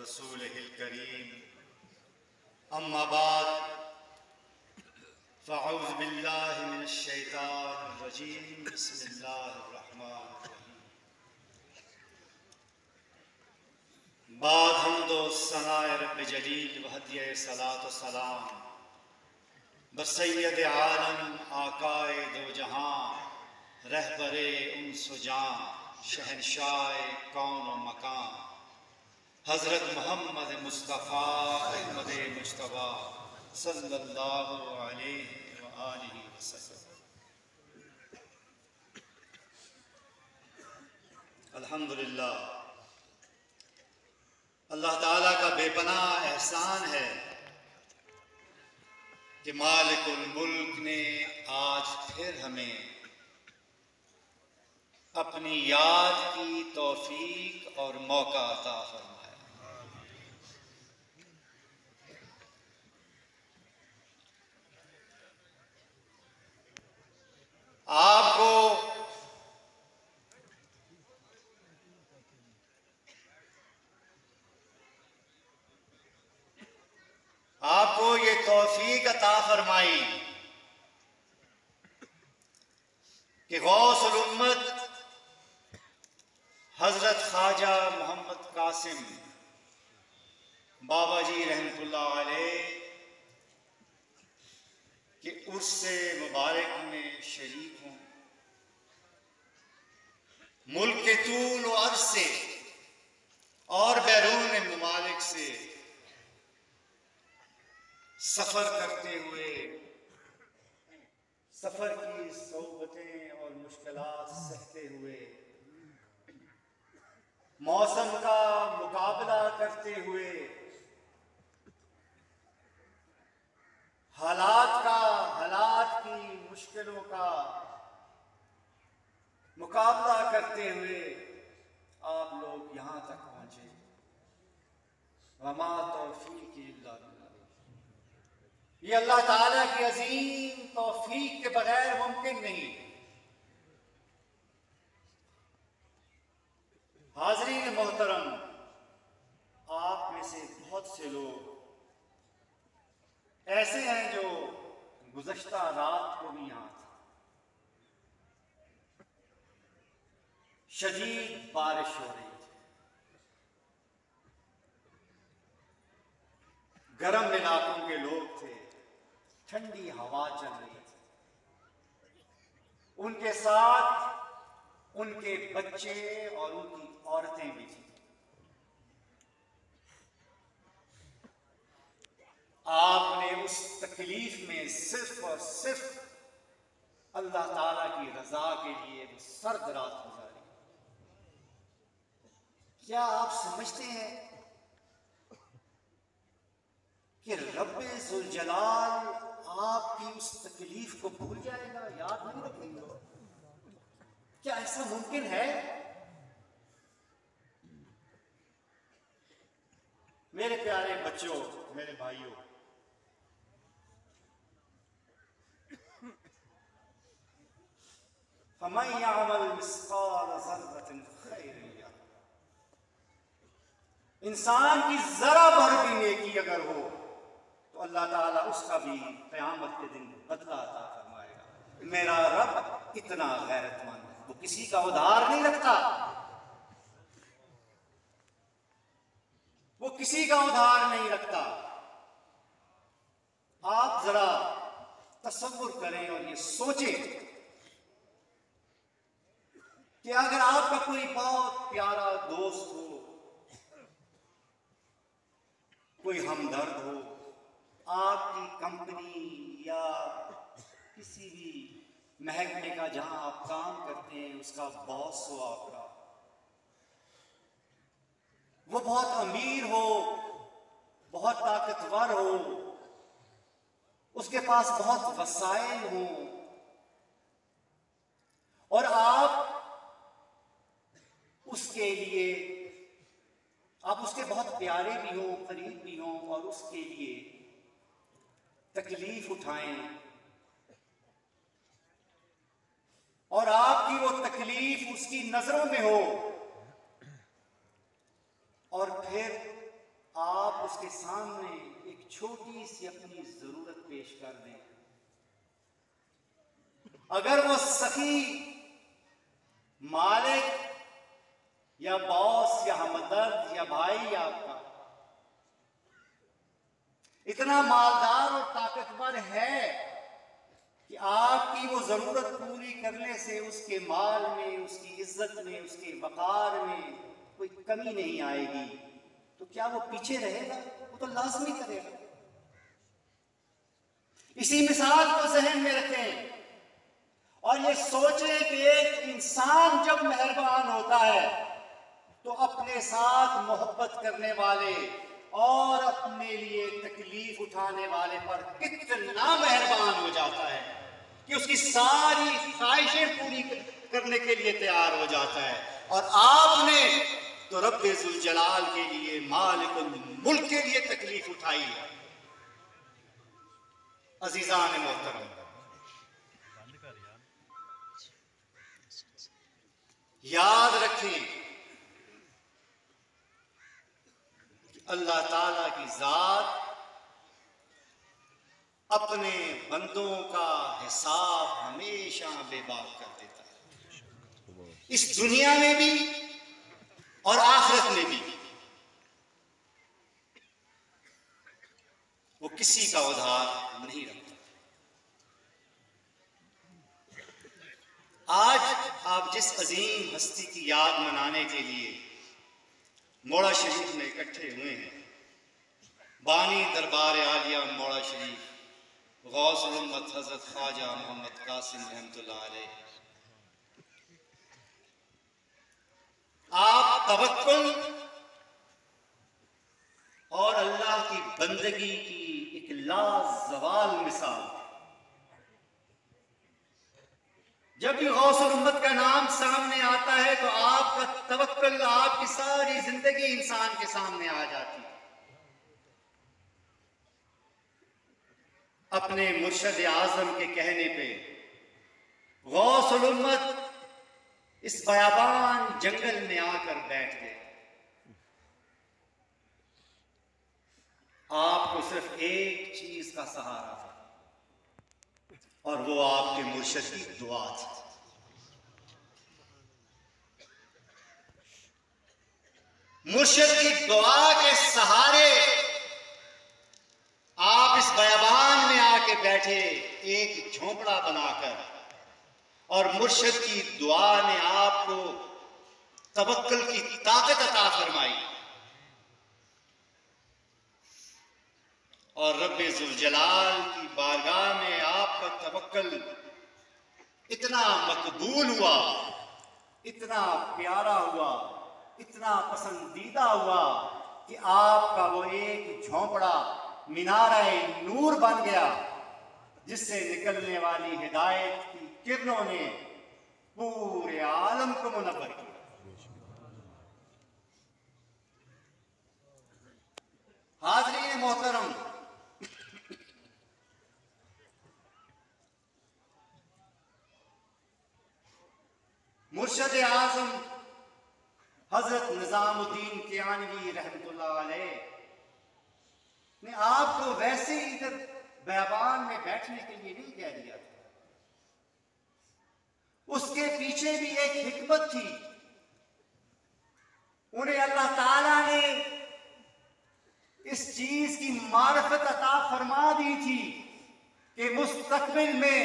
रसूलिहिल करीम अम्मा बाद फ़अऊज़ु बिल्लाहि मिनश शैतानिर रजीम बिस्मिल्लाहिर रहमानिर रहीम। बाद हम्दो सनाए रब्ब जलील व हदिये सलात व सलाम बसैयद आलम आकाए दो जहां रहबरे उन्स जां शहनशाह कौन व मकान हज़रत मोहम्मद मुस्तफ़ा अहमद मुज्तबा सल्लल्लाहु अलैहि व आलिहि वसल्लम। अल्हम्दुलिल्लाह, अल्लाह ताला का बेपनाह एहसान है कि मालिकुल मुल्क ने आज फिर हमें अपनी याद की तौफीक और मौका अता फरमाया। आपको ये तौफीक अता फरमाई कि गौसुल उम्मत हजरत ख्वाजा मोहम्मद कासिम बाबा जी रहमतुल्लाह अलैह के उर्से मुबारक में शरीक हों। मुल्क के तूल व अर्ज़ से और बैरून ममालिक से सफर करते हुए सफर की सोबतें और मुश्किलात सहते हुए मौसम का मुकाबला करते हुए हालात की मुश्किलों का मुकाबला करते हुए आप लोग यहाँ तक पहुँचे। वमा तौफीक़ी इल्ला बिल्लाह, ये अल्लाह ताला की अजीम तौफीक के बगैर मुमकिन नहीं। हाज़रीन मोहतरम, आप में से बहुत से लोग ऐसे हैं जो गुज़श्ता रात को भी यहाँ थे। शदीद बारिश हो रही थी, गर्म इलाकों के लोग थे, ठंडी हवा चल रही थी, उनके साथ उनके बच्चे और उनकी औरतें भी थी। आपने उस तकलीफ में सिर्फ और सिर्फ अल्लाह ताला की रजा के लिए वो सर्द रात गुजारी। क्या आप समझते हैं कि रब्बे ज़ुल जलाल आपकी उस तकलीफ को भूल जाएगा, याद नहीं रखेगा? क्या ऐसा मुमकिन है? मेरे प्यारे बच्चों, मेरे भाइयों, फमन यअमल मिस्क़ाल ज़र्रतिन खैरन यरह, इंसान की जरा भर भी नेकी अगर हो तो अल्लाह ताला उसका भी क़यामत के दिन बदला अता फरमाएगा। मेरा रब इतना गैरतमंद है, वो किसी का उधार नहीं रखता, वो किसी का उधार नहीं रखता। आप जरा तसव्वुर करें और ये सोचें कि अगर आपका कोई बहुत प्यारा दोस्त हो, कोई हमदर्द हो, आपकी कंपनी या किसी भी महकमे का जहां आप काम करते हैं उसका बॉस हो आपका, वो बहुत अमीर हो, बहुत ताकतवर हो, उसके पास बहुत वसाइल हो, और आप उसके बहुत प्यारे भी हो, करीब भी हो, और उसके लिए तकलीफ उठाएं, और आपकी वो तकलीफ उसकी नजरों में हो, और फिर आप उसके सामने एक छोटी सी अपनी जरूरत पेश कर दें, अगर वो सखी, मालिक या बॉस या हमदर्द या भाई आपका इतना मालदार और ताकतवर है कि आपकी वो जरूरत पूरी करने से उसके माल में, उसकी इज्जत में, उसके वकार में कोई कमी नहीं आएगी, तो क्या वो पीछे रहेगा? वो तो लाजमी करेगा। इसी मिसाल को जहन में रखें और ये सोचें कि एक इंसान जब मेहरबान होता है तो अपने साथ मोहब्बत करने वाले और अपने लिए तकलीफ उठाने वाले पर कितना मेहरबान हो जाता है कि उसकी सारी ख्वाहिशें पूरी करने के लिए तैयार हो जाता है। और आपने तो रब्बे जुल जलाल के लिए, मालिकुल मुल्क के लिए तकलीफ उठाई है। अजीजान मोहतरम, याद रखें कि अल्लाह ताला की जात अपने बंदों का हिसाब हमेशा बेबाक कर देता है, इस दुनिया में भी और आखिरत में भी। वो किसी का उधार नहीं रखता। आज आप जिस अजीम हस्ती की याद मनाने के लिए मोड़ा शरीफ में इकट्ठे हुए हैं, बानी दरबार आलिया मोड़ा शरीफ गौसुल उम्मत हजरत ख्वाजा मोहम्मद कासिम रहमतुल्लाह अलैह, आप तवक्कुल और अल्लाह की बंदगी की एक लाजवाल मिसाल। जब भी गौसुल उम्मत का नाम सामने आता है तो आपका तवक्कुल, आपकी सारी जिंदगी इंसान के सामने आ जाती है। अपने मुर्शद आजम के कहने पे गौसुल उम्मत इस बयाबान जंगल में आकर बैठ गए। आपको सिर्फ एक चीज का सहारा था और वो आपके मुर्शद की दुआ थी। मुर्शद की दुआ के सहारे आप इस बयाबान में आके बैठे, एक झोंपड़ा बनाकर, और मुर्शद की दुआ ने आपको तवक्कुल की ताकत अता फरमाई और रब्बे जुल जलाल की बारगाह में आपका तवक्कुल इतना मकबूल हुआ, इतना प्यारा हुआ, इतना पसंदीदा हुआ कि आपका वो एक झोंपड़ा मीनारे नूर बन गया, जिससे निकलने वाली हिदायत की किरणों ने पूरे आलम को मुनव्वर किया। हाज़रीन मोहतरम, मुर्शद आजम हजरत निजामुद्दीन कियानवी रहमतुल्लाह अलैह ने आपको वैसे ही इधर बयाबान में बैठने के लिए नहीं कह दिया था। उसके पीछे भी एक हिकमत थी। उन्हें अल्लाह ताला ने इस चीज की मारिफत अता फरमा दी थी कि मुस्तकबिल में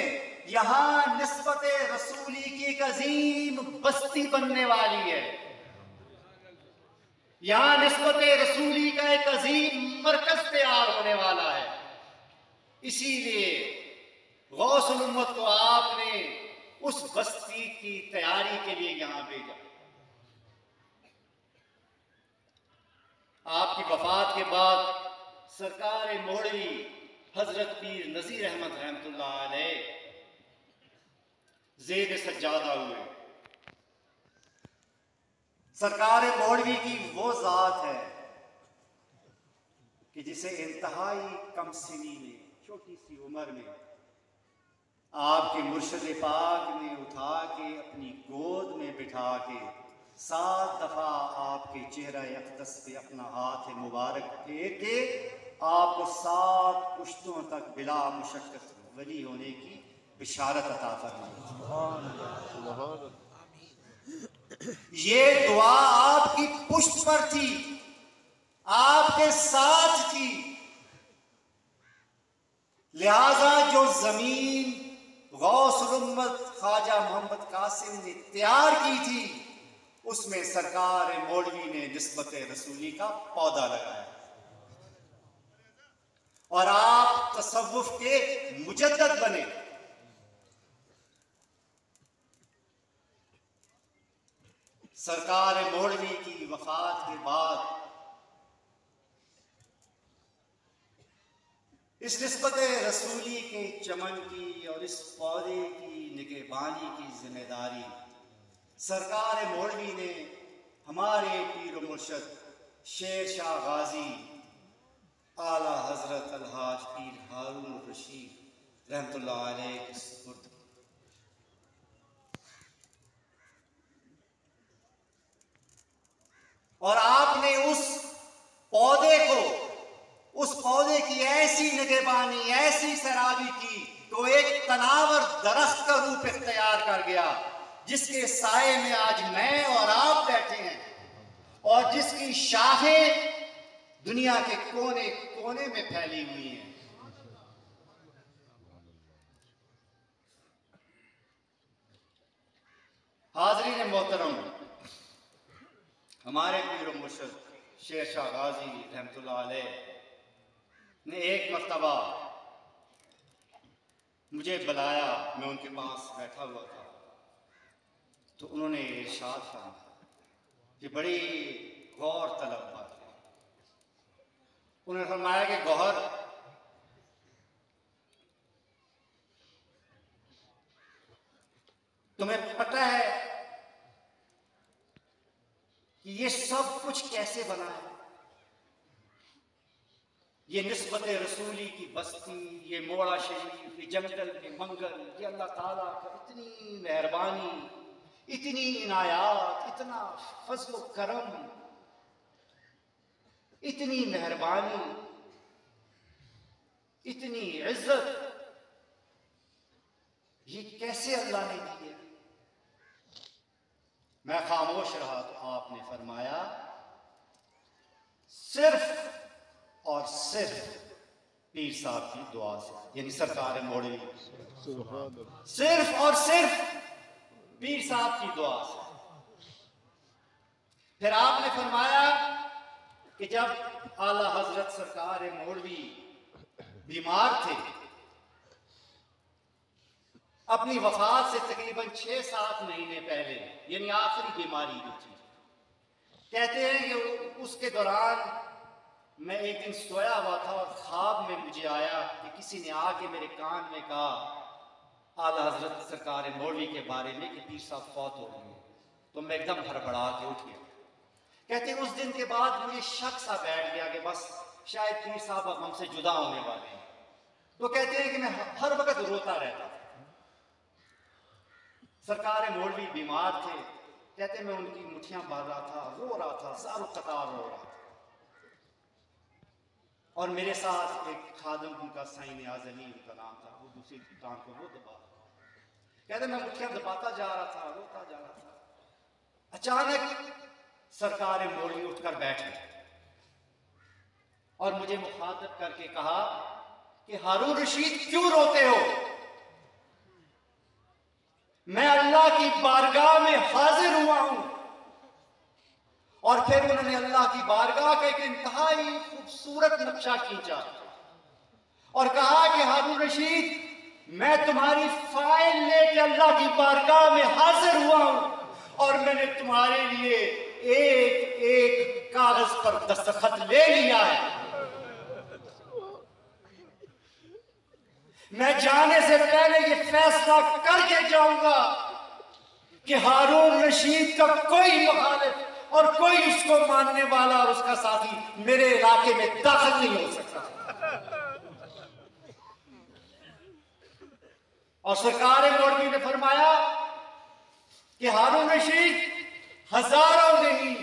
यहां निस्बत रसूली की एक अजीम बस्ती बनने वाली है, यहां निस्बत रसूली का एक अजीम मरकज तैयार होने वाला है। इसीलिए गौसुल उम्मत को आपने उस बस्ती की तैयारी के लिए यहां भेजा। आपकी वफात के बाद सरकार मोहड़ी हजरत पीर नजीर अहमद रहमतुल्लाह अलैह ज़ेद सज्जादा हुए। सरकार मौलवी की वो जात है कि जिसे इंतहाई कम सिनी में, छोटी सी उम्र में आपके मुर्शद पाक ने उठा के अपनी गोद में बिठा के 7 दफा आपके चेहरा अक़दस पे अपना हाथ मुबारक फेर के आपको 7 पुश्तों तक बिला मुशक्कत वली होने की बिशारत अता फरमाई। ये दुआ आपकी पुश्त पर थी, आपके साथ थी, लिहाजा जो जमीन गौसुल उम्मत ख्वाजा मोहम्मद कासिम ने तैयार की थी उसमें सरकार मौलवी ने निस्बत रसूली का पौधा लगाया और आप तसव्वुफ के मुजद्दद बने। सरकार मौलवी की वफात के बाद इस निस्बत रसूली के चमन की और इस पौधे की निगहबानी की जिम्मेदारी सरकार मौलवी ने हमारे पीर मुर्शद शेर शाह गाजी आला हजरत अलहाज पीर हारून रशीद रहमतुल्लाह अलैह के सुपुर्द। और आपने उस पौधे की ऐसी निगहबानी, ऐसी सराबी की तो एक तनावर दरख्त का रूप इख्तियार कर गया जिसके साए में आज मैं और आप बैठे हैं और जिसकी शाखें दुनिया के कोने कोने में फैली हुई हैं। हाज़रीन मोहतरम, हमारे पीर मुर्शिद शेर शाह गाजी रहमतुल्लाह अलैह ने एक मर्तबा मुझे बुलाया, मैं उनके पास बैठा हुआ था तो उन्होंने इरशाद फरमाया कि बड़ी गौर तलब बात है। उन्होंने फरमाया कि गौहर, तुम्हें पता है कि ये सब कुछ कैसे बना है? ये निस्बत रसूली की बस्ती, ये मोड़ा शरीफ, ये जंगल के मंगल, ये अल्लाह ताला का इतनी मेहरबानी, इतनी इनायात, इतना फजल करम, इतनी मेहरबानी, इतनी इज्जत, ये कैसे अल्लाह ने दी है? मैं खामोश रहा तो आपने फरमाया सिर्फ और सिर्फ पीर साहब की दुआ से, यानी सरकार मौलवी, सिर्फ और सिर्फ पीर साहब की दुआ से। फिर आपने फरमाया कि जब आला हजरत सरकार मौलवी बीमार थे, अपनी वफात से तकरीबन 6-7 महीने पहले, यानी आखिरी बीमारी जो थी, कहते हैं कि उसके दौरान मैं एक दिन सोया हुआ था और ख्वाब में मुझे आया कि किसी ने आके मेरे कान में कहा आला हजरत सरकार मौलवी के बारे में कि पीर साहब फौत हो गए। तो मैं एकदम हड़बड़ा के उठ गया। कहते हैं उस दिन के बाद मुझे शक सा बैठ गया कि बस शायद पीर साहब अब हमसे जुदा होने वाले हैं। तो कहते हैं कि मैं हर वक्त रोता रहता था। सरकार मौलवी बीमार थे, कहते मैं उनकी मुट्ठियां बांध रहा था, रो रहा था, ज़ारो कतार रो रहा था। और मेरे साथ एक खादम उनका साईं नियाज़ अली उनका नाम था, वो दूसरी कान को वो दबा, कहते मैं मुट्ठियां दबाता जा रहा था, रोता जा रहा था। अचानक सरकार मौलवी उठकर बैठ गए और मुझे मुखातब करके कहा कि हारून रशीद क्यों रोते हो? मैं अल्लाह की बारगाह में हाजिर हुआ हूं। और फिर उन्होंने अल्लाह की बारगाह का एक इंतहाई खूबसूरत नक्शा खींचा और कहा कि हारून रशीद, मैं तुम्हारी फाइल लेके अल्लाह की बारगाह में हाजिर हुआ हूं और मैंने तुम्हारे लिए एक एक कागज पर दस्तखत ले लिया है। मैं जाने से पहले ये फैसला करके जाऊंगा कि हारून रशीद का कोई मुखालिफ और कोई उसको मानने वाला और उसका साथी मेरे इलाके में दाखिल नहीं हो सकता। और सरकार मौलवी ने फरमाया कि हारून रशीद, हजारों नहीं,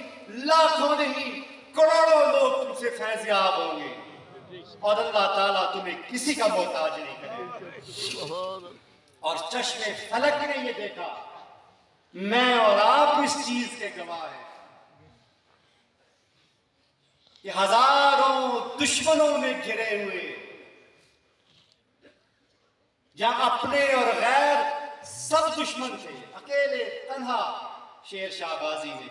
लाखों नहीं, करोड़ों लोग तुमसे फैज़याब होंगे और अल्लाह ताला तुम्हें किसी का मोहताज नहीं करेगा। और चश्मे फलक ने ये देखा, मैं और आप इस चीज के गवाह हैं कि हजारों दुश्मनों में घिरे हुए, जहां अपने और गैर सब दुश्मन थे, अकेले तन्हा शेर शाह गाजी ने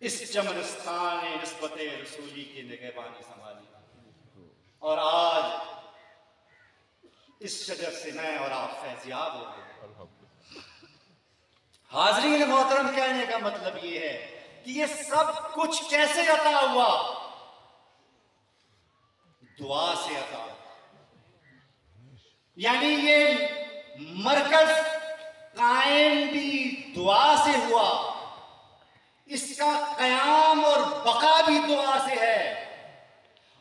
इस चमनस्तान ने निस्बत रसूली की निगहबानी संभाली और आज इस शजर से मैं और आप फैज़याब हो गए। हाज़रीन मोहतरम, कहने का मतलब ये है कि ये सब कुछ कैसे अता हुआ? दुआ से अता। यानी ये मरकज कायम भी दुआ से हुआ, इसका कयाम और बका भी दुआ से है,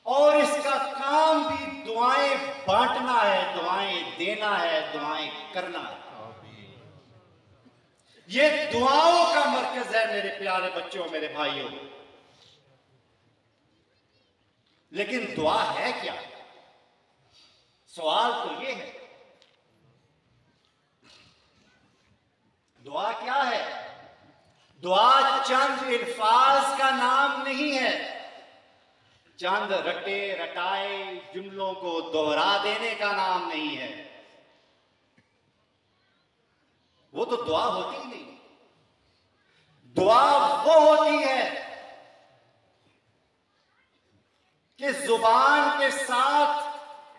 और इसका काम भी दुआएं बांटना है, दुआएं देना है, दुआएं करना है। ये दुआओं का मरकज है मेरे प्यारे बच्चों, मेरे भाइयों। लेकिन दुआ है क्या? सवाल तो ये है, दुआ क्या है? दुआ चंद अल्फाज का नाम नहीं है, चंद रटे रटाए जुमलों को दोहरा देने का नाम नहीं है। वो तो दुआ होती ही नहीं। दुआ वो होती है कि जुबान के साथ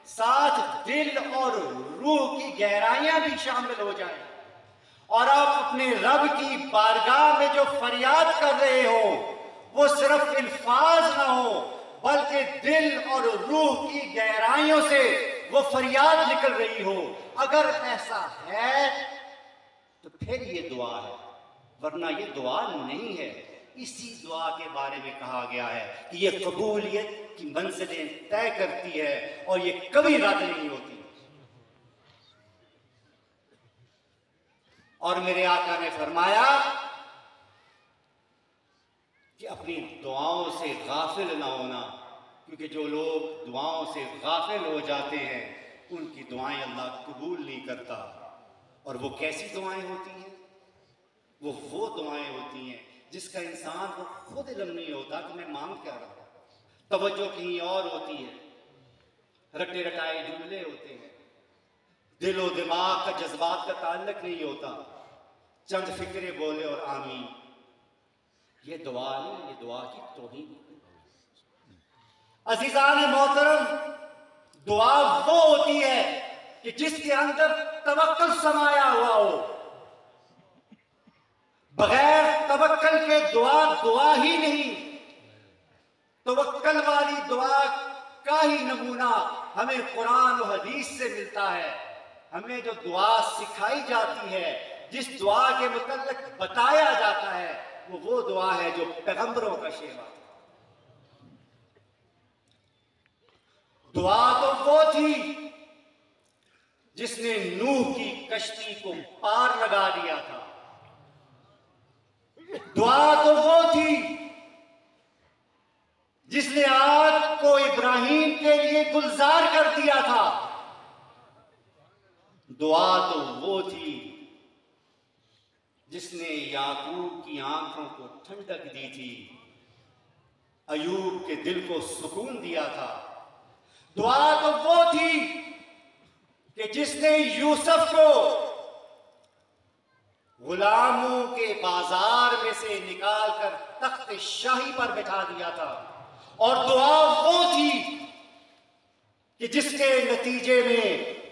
साथ दिल और रूह की गहराइयां भी शामिल हो जाएं, और आप अपने रब की बारगाह में जो फरियाद कर रहे हो वो सिर्फ अल्फाज ना हो, बल्कि दिल और रूह की गहराइयों से वो फरियाद निकल रही हो। अगर ऐसा है तो फिर ये दुआ है, वरना ये दुआ नहीं है। इसी दुआ के बारे में कहा गया है कि ये कबूलियत की मंजिलें तय करती है और ये कभी रद्द नहीं होती। और मेरे आका ने फरमाया कि अपनी दुआओं से गाफिल ना होना, क्योंकि जो लोग दुआओं से गाफिल हो जाते हैं उनकी दुआएं अल्लाह कबूल नहीं करता। और वो कैसी दुआएं होती हैं? वो दुआएं होती हैं जिसका इंसान को खुद इल्म नहीं होता कि मैं मांग क्या रहा हूं। तवज्जो कहीं और होती है, रटे रटाए जुमले होते हैं, दिलो दिमाग का जज्बात का ताल्लुक नहीं होता, चंद फिक्रे बोले और आमीन। ये दुआ नहीं, ये दुआ की तौहीन। अज़ीज़ान मोहतरम, दुआ वो होती है कि जिसके अंदर तवक्कुल समाया हुआ हो। बगैर तवक्कुल के दुआ दुआ ही नहीं। तवक्कुल वाली दुआ का ही नमूना हमें कुरान और हदीस से मिलता है। हमें जो दुआ सिखाई जाती है, जिस दुआ के मुतल्लिक बताया जाता है, वो दुआ है जो पैगंबरों का शेवा था। दुआ तो वो थी जिसने नूह की कश्ती को पार लगा दिया था। दुआ तो वो थी जिसने आग को इब्राहिम के लिए गुलजार कर दिया था। दुआ तो वो थी जिसने याकूब की आंखों को ठंडक दी थी, अयूब के दिल को सुकून दिया था। दुआ तो वो थी कि जिसने यूसुफ को गुलामों के बाजार में से निकालकर तख्त शाही पर बैठा दिया था। और दुआ वो थी कि जिसके नतीजे में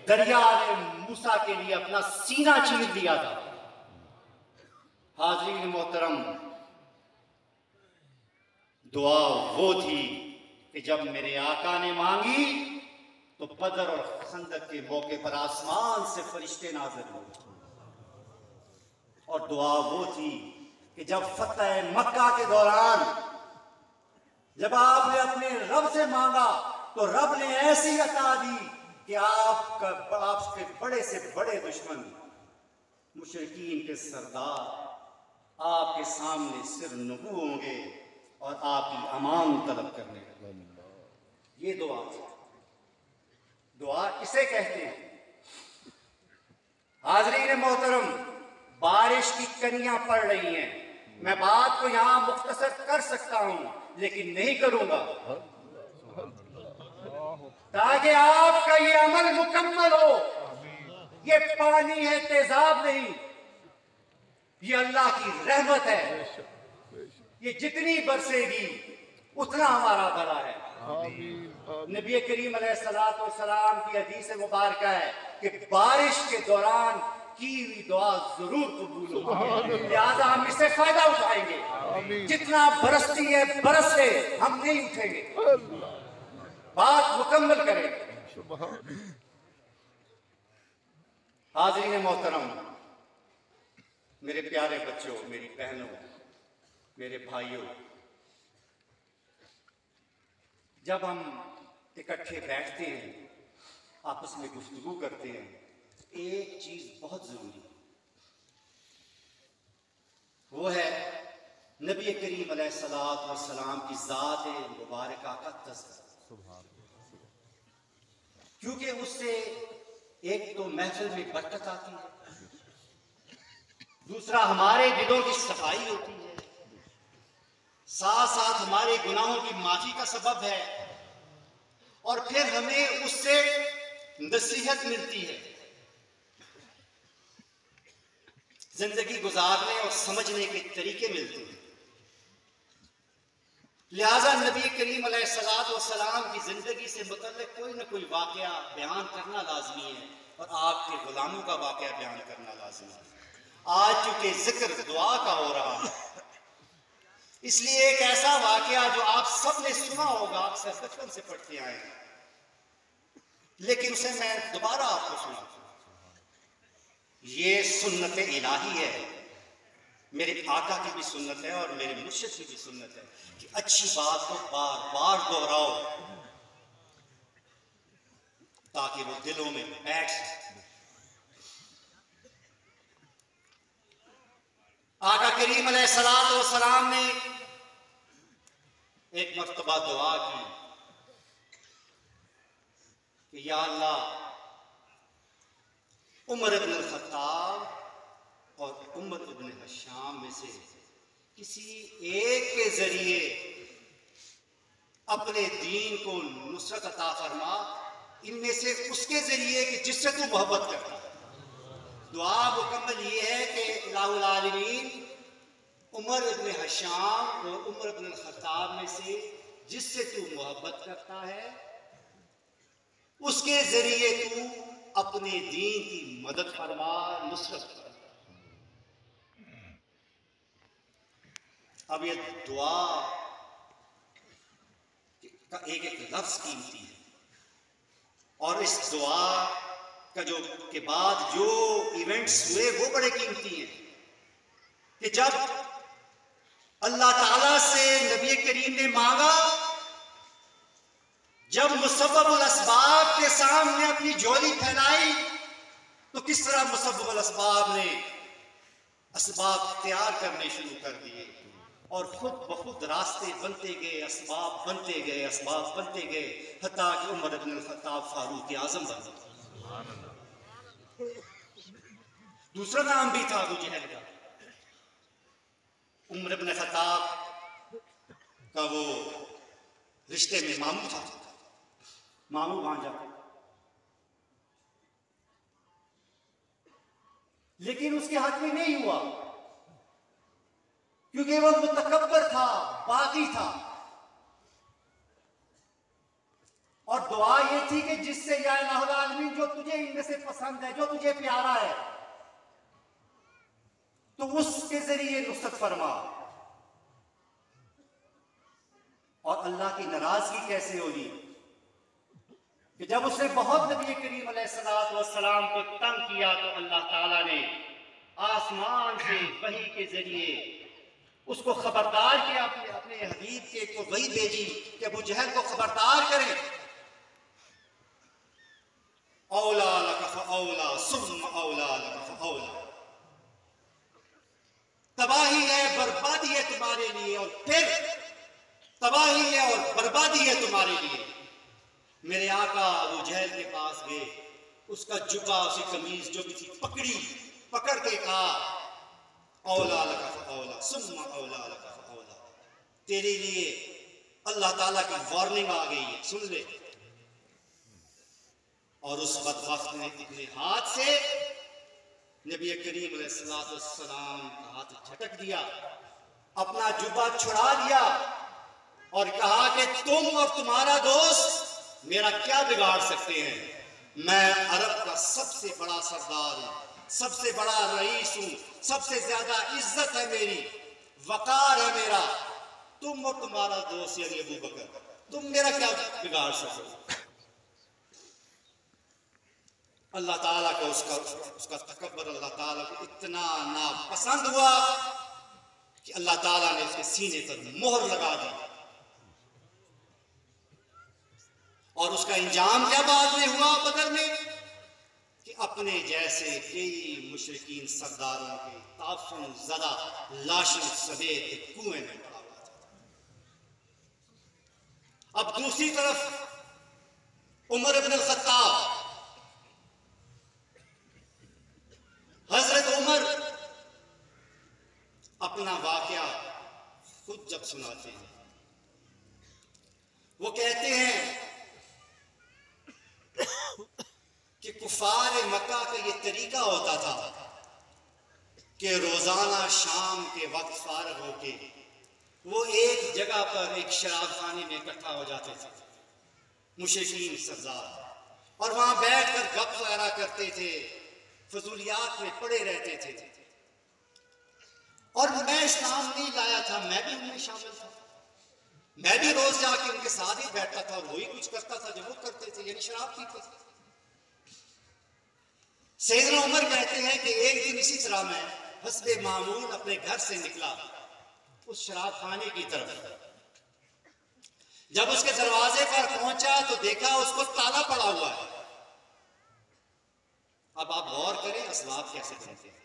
दरिया ने मूसा के लिए अपना सीना चीर दिया था। हाज़रीन मोहतरम, दुआ वो थी कि जब मेरे आका ने मांगी तो बदर और खंदक के मौके पर आसमान से फरिश्ते नाज़िल हुए। और दुआ वो थी कि जब फतह मक्का के दौरान जब आपने अपने रब से मांगा तो रब ने ऐसी अता दी कि आपके बड़े से बड़े दुश्मन मुशरिकीन के सरदार आपके सामने सिर नुकू होंगे और आपकी अमान तलब करने लगेंगे। ये दुआ है। दुआ किसे कहते हैं? हाज़रीन मोहतरम, बारिश की कनियां पड़ रही हैं। मैं बात को यहां मुख्तसर कर सकता हूं, लेकिन नहीं करूंगा, ताकि आपका ये अमल मुकम्मल हो। ये पानी है, तेजाब नहीं। ये अल्लाह की रहमत है। ये जितनी बरसेगी उतना हमारा भला है। नबी करीम अलैहिस्सलाम की हदीस मुबारक है कि बारिश के दौरान की हुई दुआ जरूर कबूल होगी। लिहाजा हम इससे फायदा उठाएंगे। जितना बरसती है बरस से, हम नहीं उठेंगे, बात मुकम्मल करेंगे। हाज़रीन मोहतरम, मेरे प्यारे बच्चों, मेरी बहनों, मेरे भाइयों, जब हम इकट्ठे बैठते हैं, आपस में गुफ्तगू करते हैं, एक चीज बहुत जरूरी है, वो है नबी करीम अलैहिस्सलाम की ज़ात मुबारका का तज़किरा। क्योंकि उससे एक तो महफिल में बरकत आती है, दूसरा हमारे दिलों की सफाई होती है, साथ साथ हमारे गुनाहों की माफी का सबब है, और फिर हमें उससे नसीहत मिलती है, जिंदगी गुजारने और समझने के तरीके मिलते हैं। लिहाजा नबी करीम अलैहिस्सलाम की जिंदगी से मुतल्लिक कोई ना कोई वाकया बयान करना लाजमी है, और आपके गुलामों का वाकया बयान करना लाजमी है। आज चूंकि जिक्र दुआ का हो रहा है, इसलिए एक ऐसा वाकया जो आप सब ने सुना होगा, अक्सर बचपन से पढ़ते आए हैं, लेकिन उसे मैं दोबारा आपको सुनाऊं। ये सुन्नत इलाही है, मेरे आका की भी सुन्नत है और मेरे मुर्शिद की भी सुन्नत है कि अच्छी बात को बार बार दोहराओ ताकि वो दिलों में बैठ सके। आका करीम अलैहिस्सलाम ने एक मर्तबा दुआ की कि या अल्लाह, उमर इब्न खत्ताब और उमर इब्न हशाम में से किसी एक के जरिए अपने दीन को नुसरत अता फरमा, इनमें से उसके जरिए कि जिससे तू मोहब्बत करता है। दुआ मुकम्मल ये है कि इलाहुल आलमीन उमर इब्न हशाम और उमर इब्न खत्ताब में से जिससे तू मोहब्बत करता है, उसके जरिए तू अपने दीन की मदद फरमा, नुसरत फरमा। अब ये दुआ का एक एक लफ्ज कीमती है, और इस दुआ का जो के बाद जो इवेंट्स हुए वो बड़े कीमती हैं कि जब अल्लाह ताला से नबी करीम ने मांगा, जब मुसब्बबुल अस्बाब के सामने अपनी झोली फैलाई, तो किस तरह मुसब्बबुल अस्बाब ने असबाब तैयार करने शुरू कर दिए, और खुद ब खुद रास्ते बनते गए, असबाब बनते गए, असबाब बनते गए, हत्ता कि उमर इब्न खत्ताब फारूक आजम बन गए। दूसरा नाम भी था अबू जहल का। उमर इब्न खत्ताब का वो रिश्ते में मामू था, मामू भांजा, लेकिन उसके हक में नहीं हुआ क्योंकि वो मुतकब्बर था, बागी था, और दुआ ये थी कि जिससे या इलाहुल आलमीन जो तुझे इनमें से पसंद है, जो तुझे प्यारा है, तो उसके जरिए नुसरत फरमा। और अल्लाह की नाराजगी कैसे होगी कि जब उसने बहुत नबी करीम अलैहिस्सलाम को तंग किया, तो अल्लाह ताला ने आसमान से वही के जरिए उसको खबरदार किया, अपने हबीब के को वही भेजी कि अबू जहल को खबरदार करें, औला लका फऔला सुम्मा औला लका फऔला, लिए और फिर तबाही है और बर्बादी है तुम्हारे लिए। मेरे आका अबू जहल के पास गए, उसका जुब्बा, उसकी कमीज जो भी थी पकड़ के कहा, औला लका फऔला सुम्मा औला लका फऔला, तेरे लिए अल्लाह ताला की वार्निंग आ गई है, सुन ले। और उस बदबख्त ने अपने हाथ से नबी करीम अलैहिस्सलाम का हाथ झटक दिया, अपना जुब्बा छुड़ा दिया और कहा कि तुम और तुम्हारा दोस्त मेरा क्या बिगाड़ सकते हैं? मैं अरब का सबसे बड़ा सरदार हूं, सबसे बड़ा रईस हूं, सबसे ज्यादा इज्जत है मेरी, वकार है मेरा। तुम और तुम्हारा दोस्त यानी अबू बकर, तुम मेरा क्या बिगाड़ सकोगे? अल्लाह ताला को उसका तकब्बर अल्लाह ताला को इतना नापसंद हुआ कि अल्लाह ताला ने उसके सीने पर मोहर लगा दी। और उसका इंजाम क्या बाद में हुआ बदर में कि अपने जैसे कई मुशरिकीन सरदारों के ताफुन ज़दा लाशें समेत एक कुएं में पड़ा हुआ था। अब दूसरी तरफ उमर इब्न खत्ताब, हजरत उमर अपना वाकया खुद जब सुनाते हैं, वो कहते हैं कि कुफार मक्का का ये तरीका होता था कि रोजाना शाम के वक्त फारग होके वो एक जगह पर एक शराब खाने में इकट्ठा हो जाते थे मुशरिकीन सरदार, और वहां बैठकर गप वगैरह करते थे, फजूलियात में पड़े रहते थे। और मैं इस्लाम नहीं लाया था, मैं भी उनमें शामिल था, मैं भी रोज जाके उनके साथ ही बैठता था और वही कुछ करता था जो वो करते थे, यानी शराब पीते थे। सैयदना उमर कहते हैं कि एक दिन इसी तरह मैं हस्बे मामूल अपने घर से निकला उस शराब खाने की तरफ। जब उसके दरवाजे पर पहुंचा तो देखा उसको ताला पड़ा हुआ है। अब आप गौर करें असबाब कैसे बनते हैं।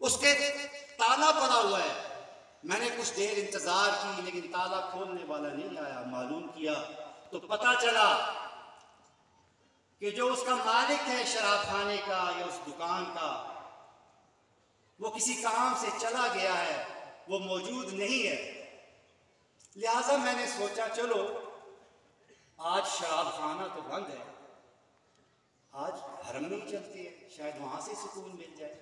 उसके ताला पड़ा हुआ है। मैंने कुछ देर इंतजार की लेकिन ताला खोलने वाला नहीं आया। मालूम किया तो पता चला कि जो उसका मालिक है शराब खाने का या उस दुकान का, वो किसी काम से चला गया है, वो मौजूद नहीं है। लिहाजा मैंने सोचा चलो आज शराब खाना तो बंद है, आज हरम में ही चलते हैं, शायद वहां से सुकून मिल जाए,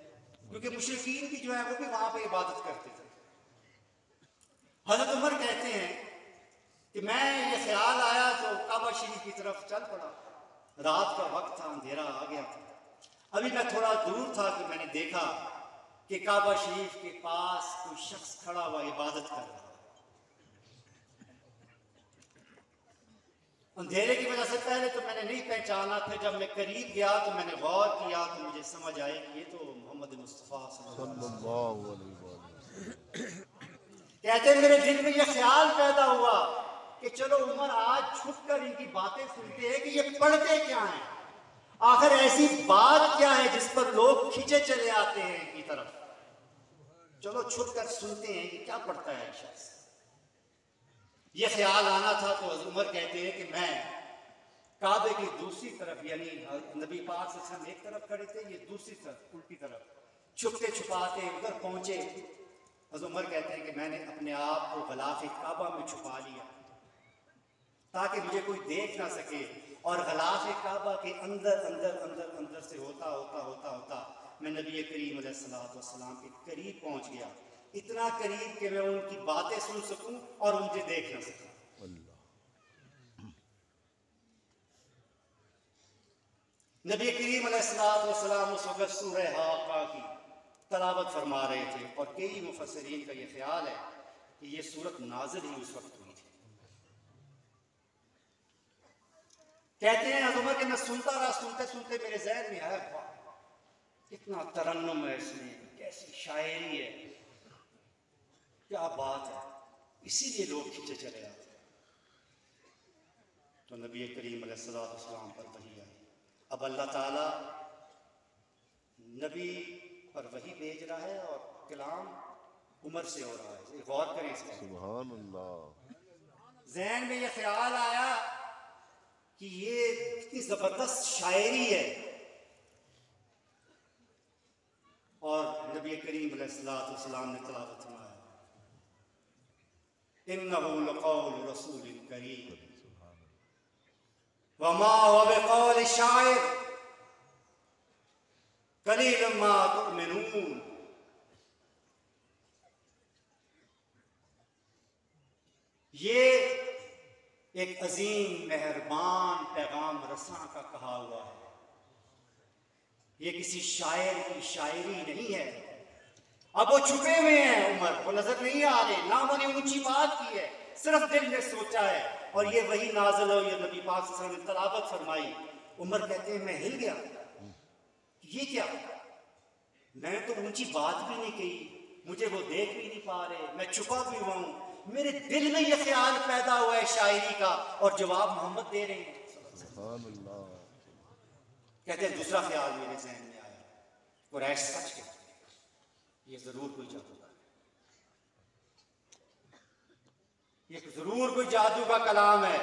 क्योंकि मुशरिकीन भी जो है वो भी वहां पे इबादत करते थे। हजरत उमर कहते हैं कि मैं ये ख्याल आया तो काबा शरीफ की तरफ चल पड़ा। रात का वक्त था, अंधेरा आ गया था। अभी मैं थोड़ा दूर था कि मैंने देखा कि काबा शरीफ के पास कोई शख्स खड़ा हुआ इबादत कर रहा। अंधेरे की वजह से पहले तो मैंने नहीं पहचाना, फिर जब मैं करीब गया तो मैंने गौर किया तो मुझे समझ आया कि ये तो मोहम्मद मुस्तफा सल्लल्लाहु अलैहि वसल्लम। कहते मेरे दिल में यह ख्याल पैदा हुआ कि चलो उमर आज छुपकर इनकी बातें सुनते हैं कि ये पढ़ते क्या हैं, आखिर ऐसी बात क्या है जिस पर लोग खींचे चले आते हैं इनकी तरफ। चलो छुपकर सुनते हैं कि क्या पढ़ता है शख्स। ये ख्याल आना था तो उमर कहते हैं कि मैं काबे की दूसरी तरफ, यानी नबी पाक से हम एक तरफ खड़े थे, ये दूसरी तरफ उल्टी तरफ छुपते छुपाते उधर पहुंचे। उमर कहते हैं कि मैंने अपने आप को गलाफ काबा में छुपा लिया ताकि मुझे कोई देख ना सके, और गलाफ काबा के अंदर अंदर अंदर अंदर से होता होता होता होता मैं नबी करीम अलैहिस्सलाम के करीब पहुंच गया, इतना करीब कि मैं उनकी बातें सुन सकूं और मुझे देख ना सकूं। नबी करीम अलैहिस्सलाम उस वक्त सूरह हाक़ा की तलावत फरमा रहे थे और कई मुफस्सिरीन का यह ख्याल है कि यह सूरत नाज़िल ही उस वक्त हुई थी। कहते हैं उमर कि मैं सुनता रहा, सुनते सुनते मेरे ज़हन में आया कितना तरन्नुम है इसमें, कैसी शायरी है, क्या बात है, इसीलिए लोग खींचे चले आते। तो नबी करीम अलैहिस्सलाम पर वही आई। अब अल्लाह ताला नबी पर वही भेज रहा है और कलाम उमर से हो रहा है। गौर करें इस पर। सुभान अल्लाह। ज़हन में ये ख्याल आया कि ये कितनी जबरदस्त शायरी है, और नबी करीम अलैहिस्सलाम ने तलावत फरमाया, इन्नहु लक़ौलु रसूलिन करीम वमा हुवा बिक़ौलि शाइर क़लीलन मा तु'मिनून। ये एक अजीम मेहरबान पैगाम रसां का कहा हुआ है। ये किसी शायर की शायरी नहीं है। अब वो छुपे हुए हैं उमर, वो नजर नहीं आ रहे, ना उन्होंने ऊंची बात की है, सिर्फ दिल में सोचा है, और ये वही नाज़िल हो, ये नबी पाक सल्लल्लाहु अलैहि वसल्लम ने तलावत फरमाई। उमर कहते हैं मैं हिल गया, ये क्या, मैंने तो ऊंची बात भी नहीं कही, मुझे वो देख भी नहीं पा रहे, मैं छुपा भी हुआ हूं, मेरे दिल में ये ख्याल पैदा हुआ है शायरी का, और जवाब मोहम्मद दे रहे हैं। कहते हैं दूसरा ख्याल मेरे ज़हन में आया, कुरैश सच कहते हैं, ये जरूर कोई जादू, ये जरूर कोई जादू का कलाम है,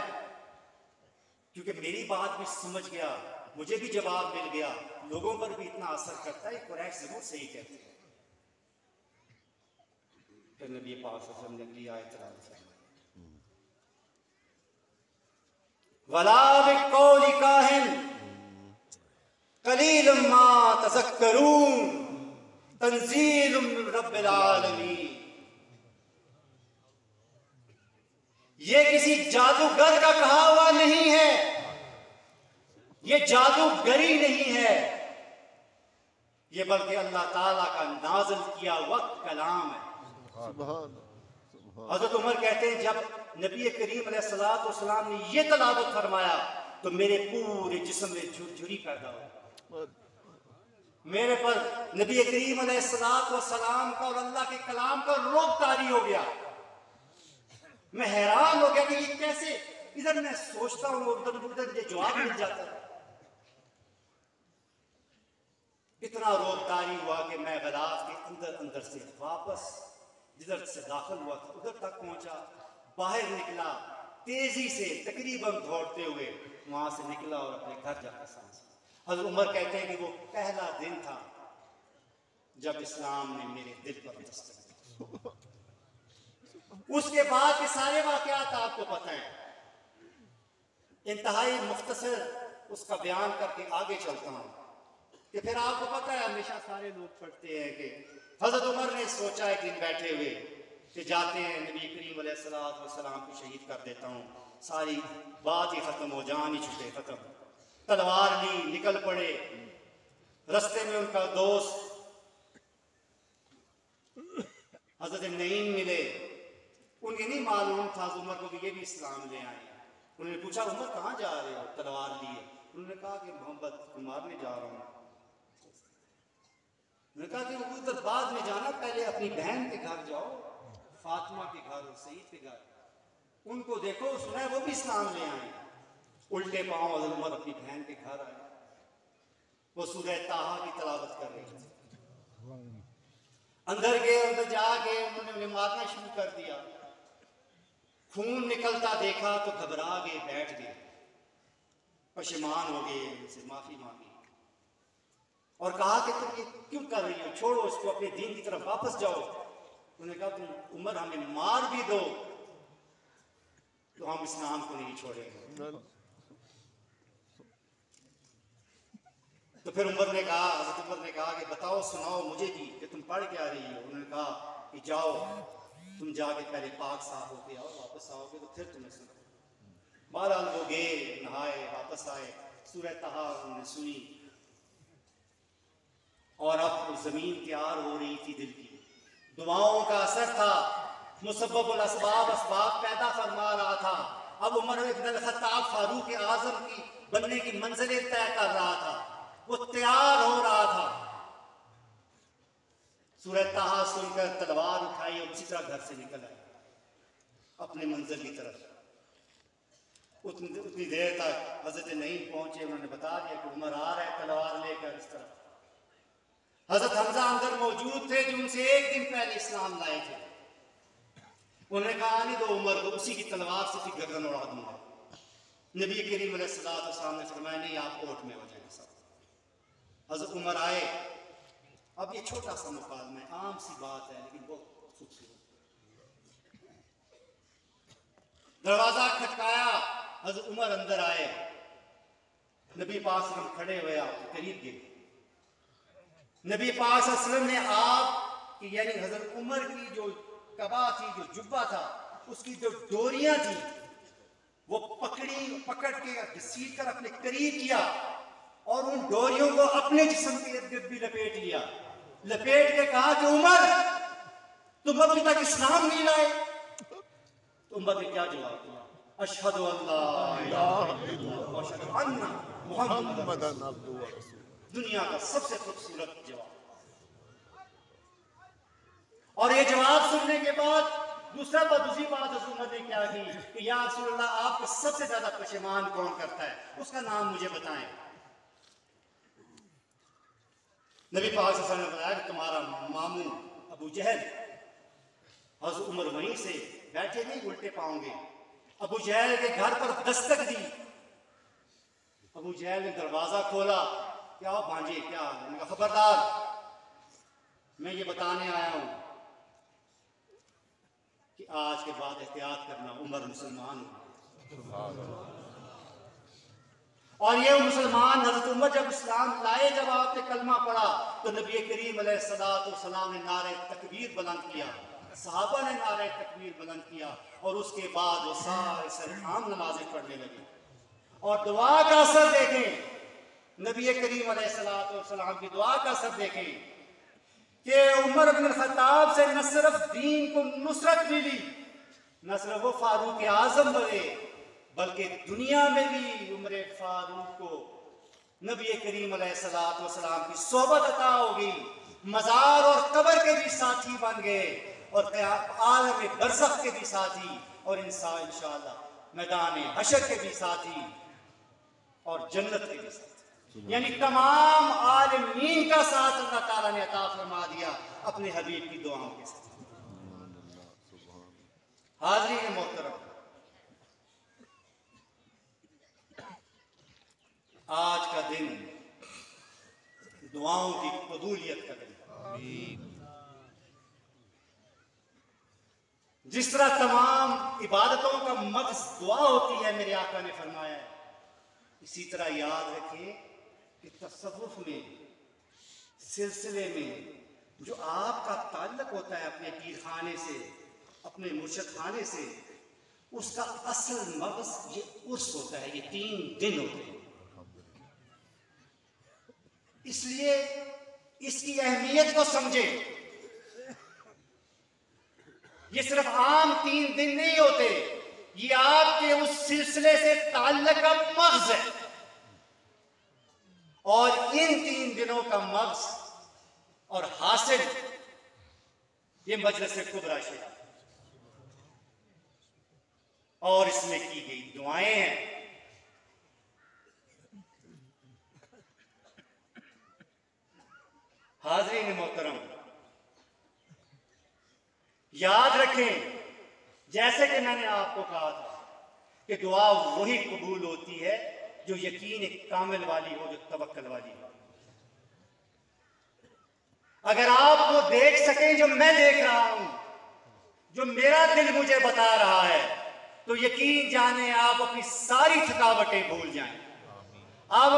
क्योंकि मेरी बात भी समझ गया, मुझे भी जवाब मिल गया, लोगों पर भी इतना असर करता है, कुरैश जरूर सही कहते हैं। फिर नबी पाक सल्लल्लाहु अलैहि वसल्लम ने अगली आयत तलावत फरमाई, वला बिक़ौलि काहिन क़लीलन मा तज़क्करून तंज़ीलुम मिन रब्बिल आलमीन। ये किसी जादूगर का कहा हुआ नहीं है, ये जादूगरी नहीं है, ये बल्कि अल्लाह ताला का नाज़िल किया हुआ कलाम है। हज़रत उमर कहते हैं जब नबी करीम अलैहिस्सलाम ने ये तलावत फरमाया तो मेरे पूरे जिस्म में झुरझुरी पैदा हुई, मेरे पर नबी करीम अलैहिस्सलाम का और अल्लाह के कलाम का रोब तारी हो गया। मैं हैरान हो गया कि ये कैसे, इधर मैं सोचता हूँ उधर ये जवाब मिल जाता है। इतना रोब तारी हुआ कि मैं ग़िलाफ़ के अंदर अंदर से वापस जिधर से दाखिल हुआ था उधर तक पहुंचा, बाहर निकला तेजी से, तकरीबन दौड़ते हुए वहां से निकला और अपने घर जाकर सांस। हज़रत उमर कहते हैं कि वो पहला दिन था जब इस्लाम ने मेरे दिल पर दस्तक दी। उसके बाद के सारे वाक़यात आपको पता है, इंतहाई मुख्तसर उसका बयान करके आगे चलता हूँ कि फिर आपको पता है हमेशा सारे लोग पढ़ते हैं कि हज़रत उमर ने सोचा एक दिन बैठे हुए कि जाते हैं नबी करीम अलैहिस्सलाम को शहीद कर देता हूँ, सारी बात ही ख़त्म हो, जान ही छूटे ख़त्म। तलवार ली, निकल पड़े, रास्ते में उनका दोस्त हज़रत नईम मिले, उन्हें नहीं मालूम था उमर को कि ये भी इस्लाम ले आए। उन्होंने पूछा उमर कहाँ जा रहे हो तलवार लिए? उन्होंने कहा कि मोहम्मद को मारने जा रहा हूँ। उन्होंने कहा कि उधर बाद में जाना, पहले अपनी बहन के घर जाओ, फातिमा के घर और सईद के घर, उनको देखो, सुना है वो भी इस्लाम ले आए। उल्टे पांव हज़रत उमर अपनी बहन के घर आए, वो सूरह ताहा की तलावत कर रही थी। अंदर गए, अंदर जाके उन्होंने उन्हें मारना शुरू कर दिया, खून निकलता देखा तो घबरा गए, बैठ गए, पशेमान हो गए, उनसे माफी मांगी और कहा कि तुम ये क्यों कर रही हो, छोड़ो उसको, अपने दीन की तरफ वापस जाओ। उन्होंने कहा तुम उमर हमें मार भी दो तो हम इस्लाम को नहीं छोड़ेंगे। तो फिर उमर ने कहा, हज़रत उमर ने कहा कि बताओ, सुनाओ मुझे भी कि तुम पढ़ क्या रही हो। उन्होंने कहा कि जाओ तुम जाके पहले पाक साफ होके आओ, वापस आओगे तो फिर तुम्हें सुनो। बहरहाल वो गए, नहाए, वापस आए, सूरह ताहा उन्होंने सुनी और अब जमीन तैयार हो रही थी दिल की, दुआओं का असर था, मुसब्बबुल असबाब असबाब पैदा फरमा रहा था। अब उमर इब्न अल-खत्ताब फारूक आज़म की बनने की मंजिलें तय कर रहा था, वो तैयार हो रहा था। सूरह ताहा सुनकर तलवार उठाई और उसी तरह घर से निकल आए अपने मंजिल की तरफ। उतनी देर तक हजरत नईम पहुंचे, उन्होंने बता दिया कि उमर आ रहा है तलवार लेकर इस तरफ। हजरत हमजा अंदर मौजूद थे जो उनसे एक दिन पहले इस्लाम लाए थे। उन्होंने कहा आने दो उमर को, उसी की तलवार से फिर गर्दन उड़ा दूंगा। नबी करीम अलैहिस्सलाम ने फरमाया नहीं, आप ओट में हो जाएंगे सब। हजरत उमर आए। अब ये छोटा सा मुकालमा है, आम सी बात है लेकिन बहुत खूबसूरत। दरवाजा खटकाया, हजरत उमर अंदर आए। नबी पाक सल्लल्लाहु अलैहि वसल्लम खड़े हुए आपके करीब गए। नबी पाक सल्लल्लाहु अलैहि वसल्लम ने आप की यानी हजरत उमर की जो कबा थी, जो जुब्बा था, उसकी जो डोरियां थी वो पकड़ के घसीट कर अपने करीब किया और उन डोरियों को अपने जिस्म के इर्द गिर्द भी लपेट लिया। लपेट के कहा कि उमर तुम अभी तक इस्लाम नहीं लाए। तो उमर ने क्या जवाब दिया? अशहदु अल्ला इलाहा इल्लल्लाह व अशहदु अन्ना मुहम्मदन अब्दुहु व रसूलुहु। दुनिया का सबसे खूबसूरत जवाब। और ये जवाब सुनने के बाद दूसरी बात उमर ने क्या की कि या रसूलल्लाह, आपको सबसे ज्यादा पशेमान कौन करता है, उसका नाम मुझे बताएं। नबी पाक सल्लल्लाहु अलैहि वसल्लम ने बताया कि तुम्हारा मामू अबू जहल। हज़रत उमर वहीं से बैठे नहीं, उल्टे पाओगे। अबू जहल के घर पर दस्तक दी। अबू जहल ने दरवाजा खोला। क्या भांजे, क्या? मैंने कहा खबरदार, मैं ये बताने आया हूं कि आज के बाद एहतियात करना, उमर मुसलमान हुआ। और ये मुसलमान हजरत उमर जब इस्लाम लाए, जब आपने कलमा पढ़ा तो नबी करीम अलैहिस्सलाम ने नारे तकबीर बुलंद किया, सहाबा ने नारे तकबीर बुलंद किया और उसके बाद वो सारे सरखाम नमाजें पढ़ने लगे। और दुआ का असर देखें, नबी करीम अलैहिस्सलाम की दुआ का असर देखें कि उमर बिन खत्ताब से न सिर्फ दीन को नुसरत मिली, न सिर्फ वो फारूक आजम बने, बल्कि दुनिया में भी उमर फारूक को नबी करीम अलैहिस्सलाम की सोबत अता होगी। मजार और कब्र के भी साथी बन गए और आलम बरज़ख के भी साथी और इंशाअल्लाह मैदान हशर के भी साथी और जन्नत के भी साथी, यानी तमाम आलमीन का साथ अल्लाह ताला ने अता फरमा दिया अपने हबीब की दुआओं के साथ। हाज़रीन मोहतरम, आज का दिन दुआओं की कबूलियत का दिन। जिस तरह तमाम इबादतों का मक़्सद दुआ होती है, मेरे आका ने फरमाया, इसी तरह याद रखें कि तसव्वुफ में, सिलसिले में जो आपका ताल्लुक होता है अपने पीर खाने से, अपने मुर्शिद खाने से, उसका असल मक़सद ये उर्स होता है, ये 3 दिन होते हैं। इसलिए इसकी अहमियत को समझे। ये सिर्फ आम 3 दिन नहीं होते, ये आपके उस सिलसिले से ताल्लुक का मग़ज़ है। और इन 3 दिनों का मक़सद और हासिल ये मजलिस कुबरा शरीफ और इसमें की गई दुआएं हैं। हाज़रीन मोहतरम, याद रखें, जैसे कि मैंने आपको कहा था कि दुआ वही कबूल होती है जो यकीन कामिल वाली हो, जो तवक्कल वाली हो। अगर आप वो देख सकें जो मैं देख रहा हूं, जो मेरा दिल मुझे बता रहा है, तो यकीन जाने आप अपनी सारी थकावटें भूल जाएं। आप